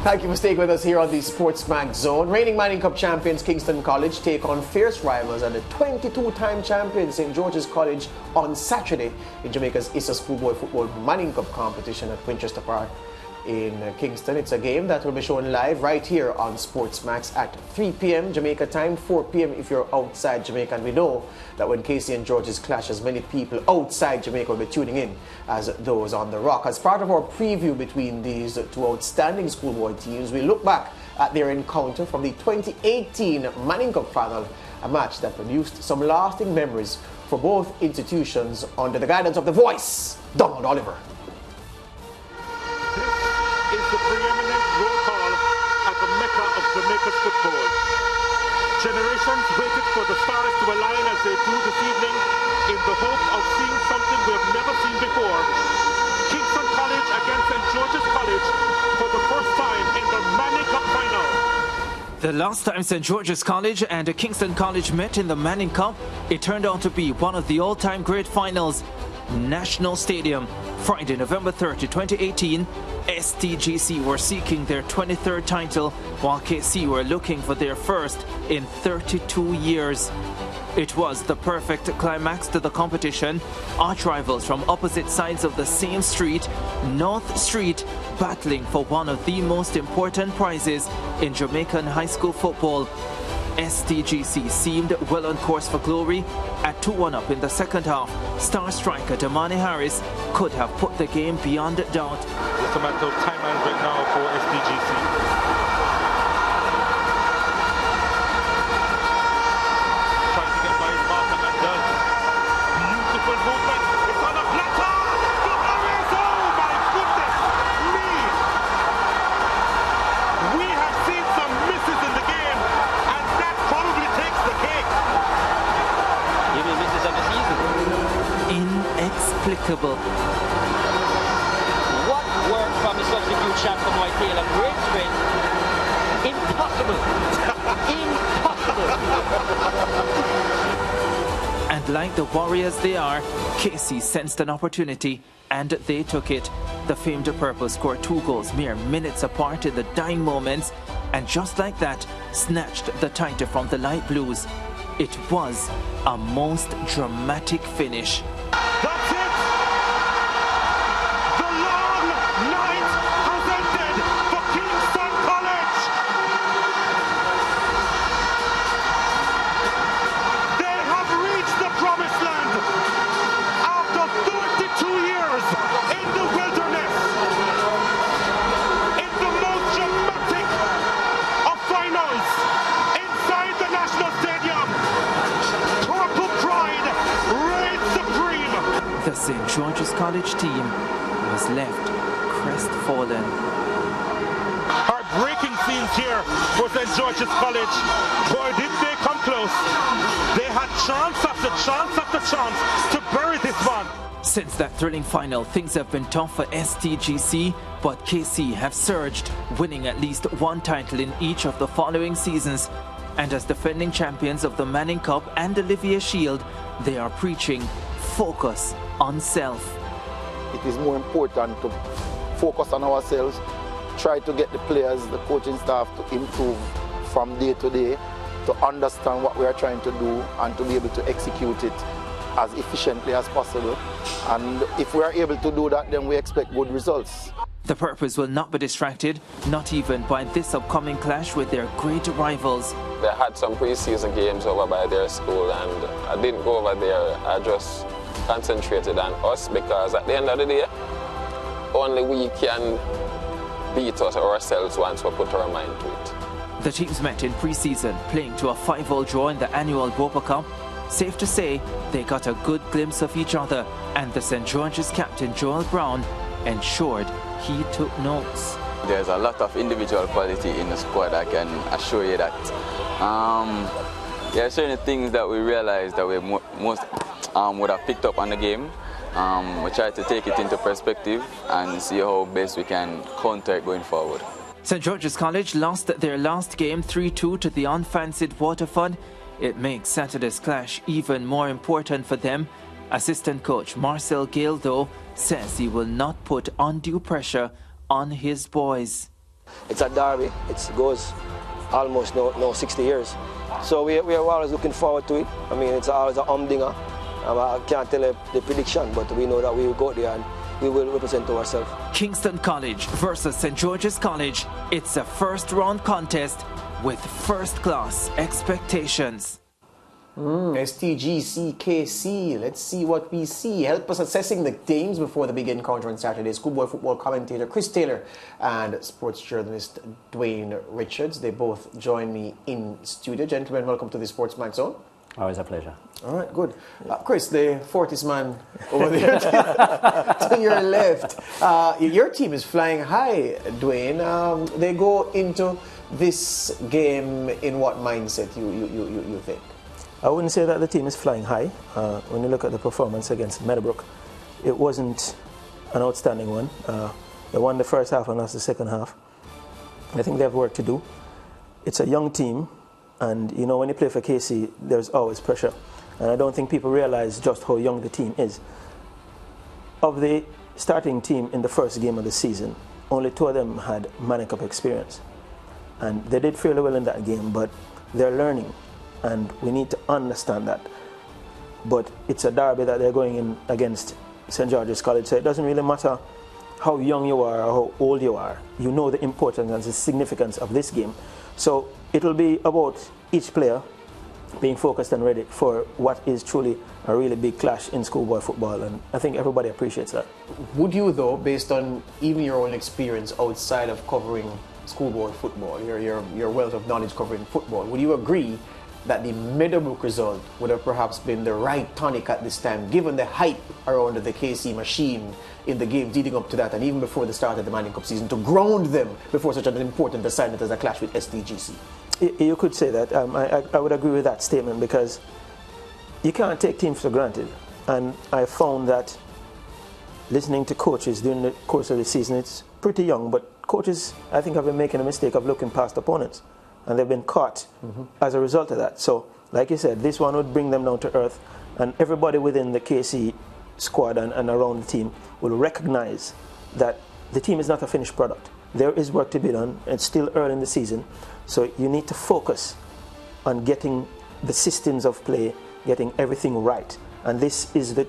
Thank you for staying with us here on the SportsMax Zone. Reigning ManningCup champions Kingston College take on fierce rivals and the 22-time champion St. George's College on Saturday in Jamaica's ISSA Schoolboy Football ManningCup competition at Winchester Park in Kingston. It's a game that will be shown live right here on SportsMax at 3 p.m. Jamaica time, 4 p.m. if you're outside Jamaica. And we know that when KC and George's clash, as many people outside Jamaica will be tuning in as those on the Rock. As part of our preview between these two outstanding schoolboy teams, we look back at their encounter from the 2018 ManningCup final, a match that produced some lasting memories for both institutions under the guidance of the voice, Donald Oliver. The preeminent roll call at the mecca of Jamaica's football. Generations waited for the stars to align as they do this evening in the hope of seeing something we have never seen before. Kingston College against St. George's College for the first time in the ManningCup final. The last time St. George's College and Kingston College met in the ManningCup, it turned out to be one of the all-time great finals. National Stadium, Friday, November 30, 2018, STGC were seeking their 23rd title, while KC were looking for their first in 32 years. It was the perfect climax to the competition. Arch rivals from opposite sides of the same street, North Street, battling for one of the most important prizes in Jamaican high school football. STGC seemed well on course for glory. At 2-1 up in the second half, star striker Damani Harris could have put the game beyond doubt. Just a matter of time and right now for STGC. Trying to get by his mark and does. Beautiful movement. It's on a platter. The Harris, oh my goodness me. We have seen some misses in the game, and that probably takes the cake. You mean misses of the season? Inexplicable. What work from the substitute shot from White Taylor? Great strength. Impossible. Impossible. And like the warriors they are, KC sensed an opportunity and they took it. The famed purple scored 2 goals mere minutes apart in the dying moments, and just like that, snatched the title from the light blues. It was a most dramatic finish. That's it! The long night has ended for Kingston College! They have reached the promised land after 32 years in the wilderness. In the most dramatic of finals inside the National Stadium. Purple pride reigns supreme. The St. George's College team was left crestfallen. Heartbreaking scenes here for St. George's College. Boy, did they come close. They had chance after chance after chance to bury this one. Since that thrilling final, things have been tough for STGC, but KC have surged, winning at least 1 title in each of the following seasons. And as defending champions of the ManningCup and Olivier Shield, they are preaching focus on self. It is more important to focus on ourselves, try to get the players, the coaching staff to improve from day to day, to understand what we are trying to do and to be able to execute it as efficiently as possible. And if we are able to do that, then we expect good results. The Purples will not be distracted, not even by this upcoming clash with their great rivals. They had some pre-season games over by their school, and I didn't go over there. I just concentrated on us, because at the end of the day, only we can beat us ourselves once we put our mind to it. The teams met in pre-season, playing to a 5-all draw in the annual Bopa Cup. Safe to say, they got a good glimpse of each other, and the St. George's captain Joel Brown ensured he took notes. There's a lot of individual quality in the squad, I can assure you that. There are certain things that we realized that we most would have picked up on the game. We try to take it into perspective and see how best we can counter it going forward. St. George's College lost their last game 3-2 to the unfancied Waterford. It makes Saturday's clash even more important for them. Assistant coach Marcel Gale, though, says he will not put undue pressure on his boys. It's a derby. It goes almost no 60 years. So we are always looking forward to it. I mean, it's always a humdinger. I can't tell you the prediction, but we know that we will go there and we will represent ourselves. Kingston College versus St. George's College. It's a first-round contest with first-class expectations. STGC, KC, let's see what we see. Help us assessing the games before the big encounter on Saturday. Schoolboy football commentator Chris Taylor and sports journalist Dwayne Richards. They both join me in studio. Gentlemen, welcome to the SportsMax Zone. Always a pleasure. All right, good. Chris, the Fortis man over there to your left. Your team is flying high, Dwayne. They go into this game in what mindset you think? I wouldn't say that the team is flying high. When you look at the performance against Meadowbrook, it wasn't an outstanding one. They won the first half and lost the second half. I think they have work to do. It's a young team, and you know when you play for KC, there's always pressure. And I don't think people realize just how young the team is. Of the starting team in the first game of the season, only 2 of them had ManningCup experience. And they did fairly well in that game, but they're learning. And we need to understand that. But it's a derby that they're going in against St. George's College, so it doesn't really matter how young you are or how old you are. You know the importance and the significance of this game. So it'll be about each player being focused and ready for what is truly a really big clash in schoolboy football, and I think everybody appreciates that. Would you though, based on even your own experience outside of covering schoolboy football, your wealth of knowledge covering football, would you agree that the Meadowbrook result would have perhaps been the right tonic at this time, given the hype around the KC machine in the game leading up to that, and even before the start of the ManningCup season, to ground them before such an important assignment as a clash with STGC? You could say that. I would agree with that statement, because you can't take teams for granted. And I found that listening to coaches during the course of the season, it's pretty young, but coaches, I think, have been making a mistake of looking past opponents. And they've been caught as a result of that. So, like you said, this one would bring them down to earth, and everybody within the KC squad and around the team will recognize that the team is not a finished product. There is work to be done. It's still early in the season, so you need to focus on getting the systems of play, getting everything right. And this is the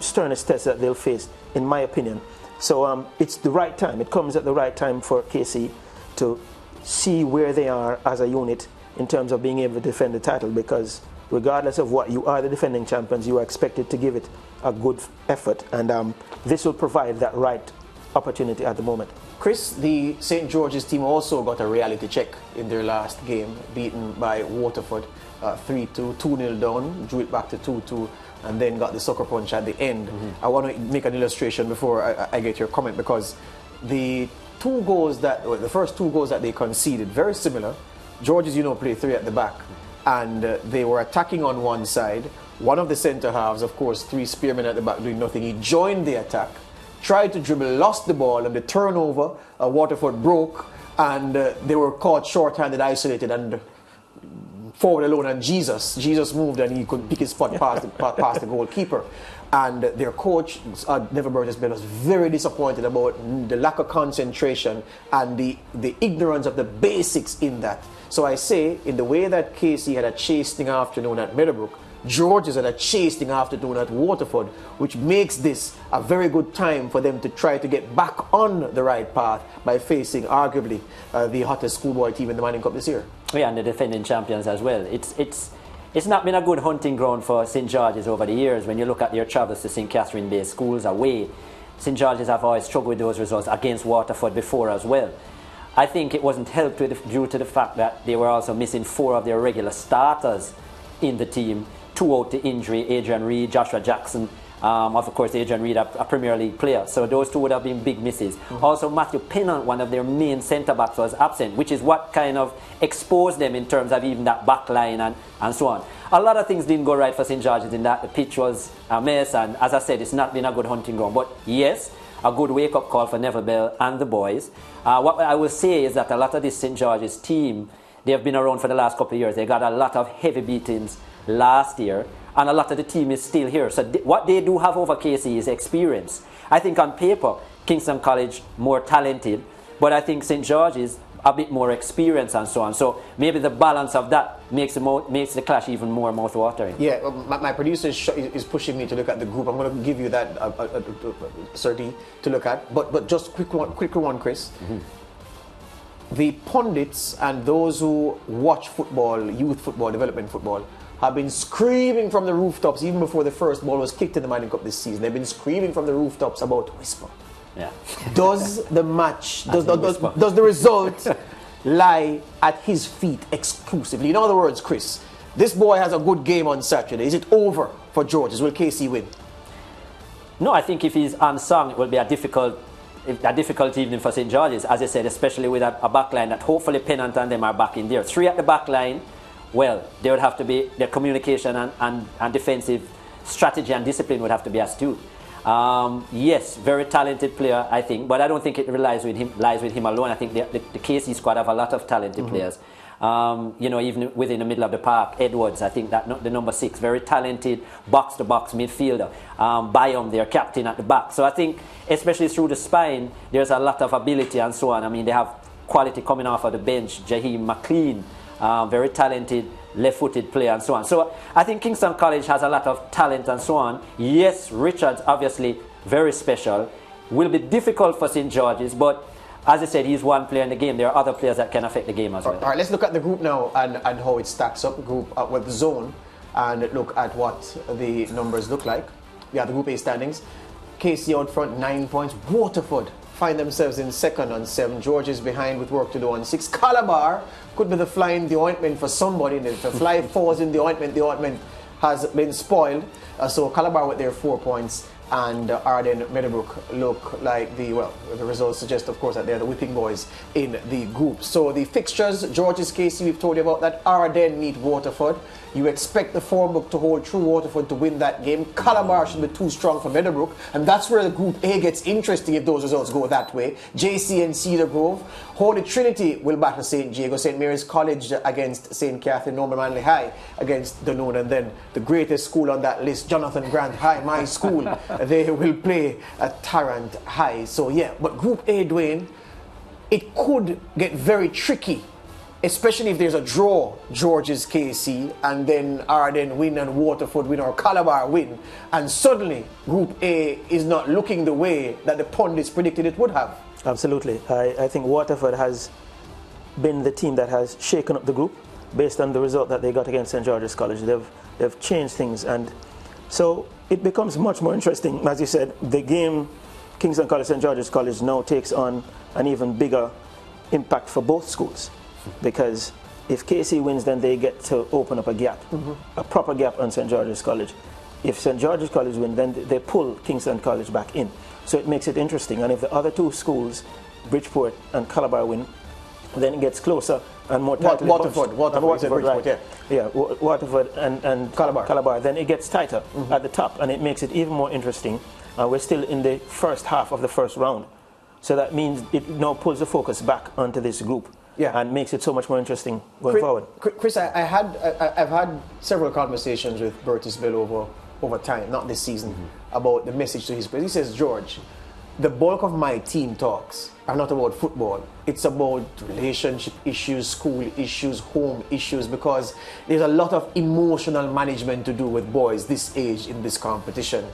sternest test that they'll face, in my opinion. So it's the right time. It comes at the right time for KC to see where they are as a unit in terms of being able to defend the title, because regardless of what, you are the defending champions, you are expected to give it a good effort, and this will provide that right opportunity at the moment. Chris, the St. George's team also got a reality check in their last game, beaten by Waterford 3-2, 2-0 down, drew it back to 2-2, and then got the sucker punch at the end. I want to make an illustration before I get your comment, because the first two goals that they conceded, very similar. George's, played 3 at the back, and they were attacking on one side. One of the centre halves, of course, 3 spearmen at the back doing nothing. He joined the attack, tried to dribble, lost the ball, and the turnover, Waterford broke, and they were caught short-handed, isolated, and forward alone, and Jesus moved, and he could pick his spot past the goalkeeper. And their coach, Neville Burgess Bell, was very disappointed about the lack of concentration and the ignorance of the basics in that. So I say, in the way that KC had a chastening afternoon at Meadowbrook, George's had a chastening afternoon at Waterford, which makes this a very good time for them to try to get back on the right path by facing, arguably, the hottest schoolboy team in the ManningCup this year. Yeah, and the defending champions as well. It's not been a good hunting ground for St. George's over the years. When you look at their travels to St. Catherine-based schools away, St. George's have always struggled with those results against Waterford before as well. I think it wasn't helped due to the fact that they were also missing 4 of their regular starters in the team, 2 out to injury, Adrian Reid, Joshua Jackson. Of course, Adrian Reid, a Premier League player. So those 2 would have been big misses. Also, Matthew Pennant, one of their main centre-backs, was absent, which is what kind of exposed them in terms of even that back line and so on. A lot of things didn't go right for St. George's in that. The pitch was a mess, and as I said, it's not been a good hunting ground. But yes, a good wake-up call for Neville Bell and the boys. What I will say is that a lot of this St. George's team, they have been around for the last couple of years. They got a lot of heavy beatings last year, and a lot of the team is still here. So what they do have over KC is experience. I think on paper, Kingston College more talented, But I think St. George's a bit more experience and so on. So maybe the balance of that makes the clash even more mouth-watering. Yeah, my producer is pushing me to look at the group. I'm going to give you that, Sir D, to look at. But just quick one, Chris. The pundits and those who watch football, youth football, development football, have been screaming from the rooftops even before the first ball was kicked in the ManningCup this season. They've been screaming from the rooftops about Whisper. Yeah. Does the match, does the result lie at his feet exclusively? In other words, Chris, this boy has a good game on Saturday. Is it over for Georges? Will KC win? No, I think if he's unsung, it will be a difficult evening for St. George's, as I said, especially with a back line that hopefully Pennant and them are back in there. 3 at the back line, well, there would have to be their communication and defensive strategy and discipline would have to be astute. Yes, very talented player, I think, but I don't think it lies with him alone. I think the KC squad have a lot of talented players. You know, even within the middle of the park, Edwards, I think that the number 6, very talented box-to-box midfielder. Byam, their captain at the back. So I think, especially through the spine, there's a lot of ability and so on. I mean, they have quality coming off of the bench. Jaheim McLean, very talented left-footed player and so on. So I think Kingston College has a lot of talent and so on. Yes, Richards, obviously, very special. Will be difficult for St. George's, but as I said, he's one player in the game. There are other players that can affect the game as well. All right, let's look at the group now and how it stacks up. Group with the zone and look at what the numbers look like. We have the Group A standings. KC out front, 9 points. Waterford find themselves in second on 7. Georges behind with work to do on 6. Calabar could be the fly in the ointment for somebody. If the fly falls in the ointment has been spoiled. So Calabar with their 4 points. And Arden Meadowbrook look like the results suggest, of course, that they're the whipping boys in the group. So the fixtures, Georges, KC, we've told you about that. Arden meet Waterford. You expect the form book to hold true, Waterford to win that game. Calabar should be too strong for Meadowbrook, and that's where the Group A gets interesting if those results go that way. JC and Cedar Grove. Holy Trinity will battle St. Diego. St. Mary's College against St. Catherine. Norman Manley High against Dunoon. And then the greatest school on that list, Jonathan Grant High, my school. They will play at Tarrant High. So yeah, but Group A, Dwayne, it could get very tricky, especially if there's a draw, Georges, KC, and then Arden win and Waterford win or Calabar win, and suddenly Group A is not looking the way that the pundits predicted it would have. Absolutely. I think Waterford has been the team that has shaken up the group based on the result that they got against St. George's College. They've changed things, and so it becomes much more interesting. As you said, the game Kingston College, St. George's College now takes on an even bigger impact for both schools, because if KC wins, then they get to open up a gap, a proper gap on St. George's College. If St. George's College win, then they pull Kingston College back in. So it makes it interesting. And if the other two schools, Bridgeport and Calabar, win, then it gets closer and more tightly. Waterford, right. Yeah. Yeah, Waterford and Calabar. Then it gets tighter at the top, and it makes it even more interesting. We're still in the first half of the first round. So that means it now pulls the focus back onto this group. Yeah. And makes it so much more interesting going forward. Chris, I've had several conversations with Bertis Bill over time, not this season, about the message to his players. He says, George, the bulk of my team talks are not about football. It's about relationship issues, school issues, home issues, because there's a lot of emotional management to do with boys this age in this competition.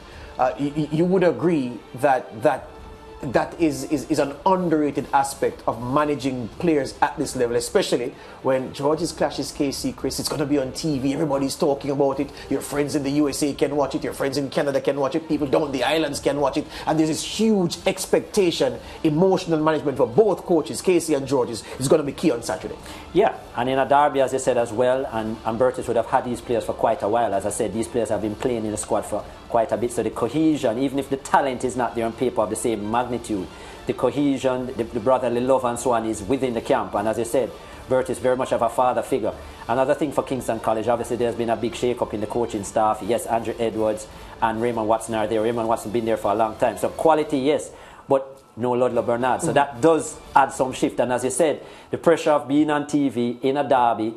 You would agree that is an underrated aspect of managing players at this level, especially when Georges clashes KC, Chris. It's going to be on TV. Everybody's talking about it. Your friends in the USA can watch it. Your friends in Canada can watch it. People down the islands can watch it. And there's this huge expectation. Emotional management for both coaches, KC and Georges, is going to be key on Saturday. Yeah, and in a derby, as I said as well, and Bertis would have had these players for quite a while. As I said, these players have been playing in the squad for quite a bit. So the cohesion, even if the talent is not there on paper of the same magnitude, the cohesion, the brotherly love and so on is within the camp. And as I said, Bert is very much of a father figure. Another thing for Kingston College, obviously there's been a big shake-up in the coaching staff. Yes, Andrew Edwards and Raymond Watson are there. Raymond Watson been there for a long time. So quality, yes, but no Ludlow Bernard. So that does add some shift. And as you said, the pressure of being on TV in a derby,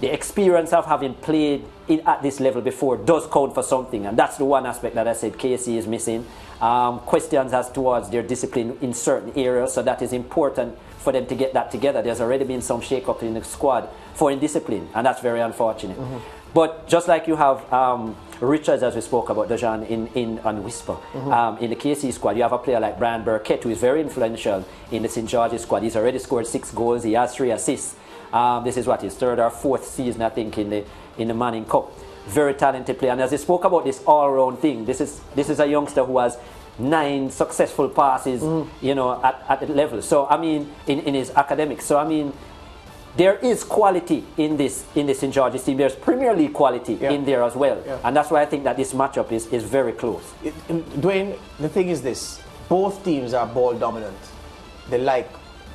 the experience of having played at this level before does count for something, and that's the one aspect that I said KC is missing. Questions as towards their discipline in certain areas, so that is important for them to get that together. There's already been some shake-up in the squad for indiscipline, and that's very unfortunate. But just like you have Richards, as we spoke about, Dejan, on Whisper, in the KC squad, you have a player like Brian Burkett, who is very influential in the St. George's squad. He's already scored 6 goals. He has 3 assists. This is what his 3rd or 4th season, I think, in the Manning Cup. Very talented player. And as he spoke about this all-round thing, this is a youngster who has 9 successful passes, you know, at the level. So I mean, in his academics. So I mean, there is quality in this St. George's team. There's Premier League quality in there as well, and that's why I think that this matchup is very close. Dwayne, the thing is this: both teams are ball dominant. They like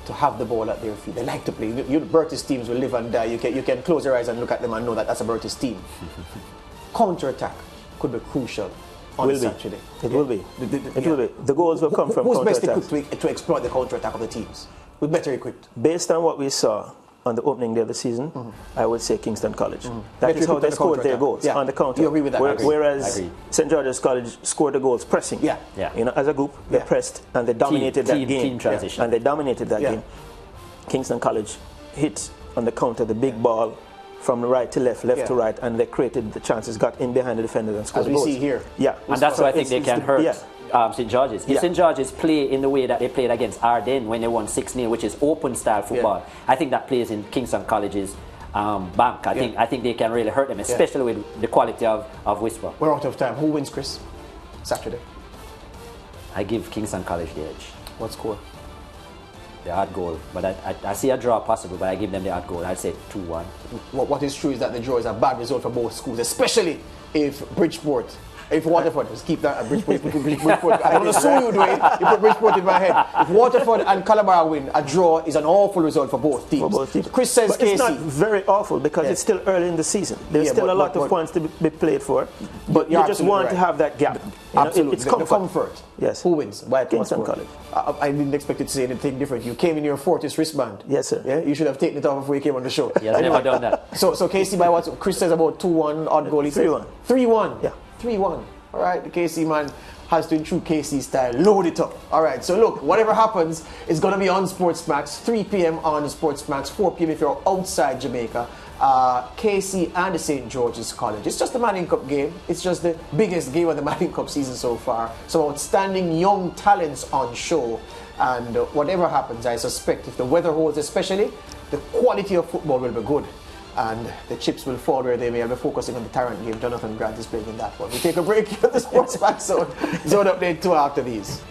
to have the ball at their feet. They like to play. Bertis teams will live and die. You can close your eyes and look at them and know that that's a Bertis team. Counter-attack could be crucial on Saturday. It will be. It will be. The goals will come from counter-attack. Who's best equipped to exploit the counter-attack of the teams? Who's better equipped? Based on what we saw on the opening day of the season, I would say Kingston College. That is how they scored their goals, on the counter. You agree with that? Whereas St. George's College scored the goals pressing. You know, as a group, they pressed and they dominated that game. Team transition. And they dominated that game. Kingston College hit on the counter the big ball from right to left, left to right, and they created the chances, got in behind the defenders and scored the goals. As we see here. And that's why I think they can hurt St. George's. If St. George's play in the way that they played against Ardennes when they won 6-0, which is open style football, I think that plays in Kingston College's bank. I think they can really hurt them, especially with the quality of Whisper. We're out of time. Who wins, Chris? Saturday. I give Kingston College the edge. What score? The odd goal, but I see a draw possible, but I give them the odd goal. I'd say 2-1. What is true is that the draw is a bad result for both schools, especially if Bridgeport, if Waterford, just keep that at Bridgeport. I don't know, so you do it. You put Bridgeport in my head. If Waterford and Calabar win, a draw is an awful result for both teams. Chris says KC. It's not very awful because it's still early in the season. There's still a lot of points to be played for, but you just want to have that gap. Absolutely. It's comfort. Yes. Who wins? Kingston College. I didn't expect you to say anything different. You came in your Fortis wristband. Yes, sir. Yeah? You should have taken it off before you came on the show. Yes, I've never done that. So KC by what? Chris says about 2-1 odd goal. 3-1. 3-1. Yeah. 3-1. All right, the KC man has to, in true KC style, load it up. All right, so look, whatever happens is going to be on SportsMax, 3 p.m. on SportsMax, 4 p.m. if you're outside Jamaica. KC and the St. George's College. It's just the ManningCup game. It's just the biggest game of the ManningCup season so far. Some outstanding young talents on show. And whatever happens, I suspect, if the weather holds especially, the quality of football will be good. And the chips will fall where they may. I'll be focusing on the Tarrant game. Jonathan Grant is playing in that one. We take a break here at the SportsMax Zone. Zone update 2 after these.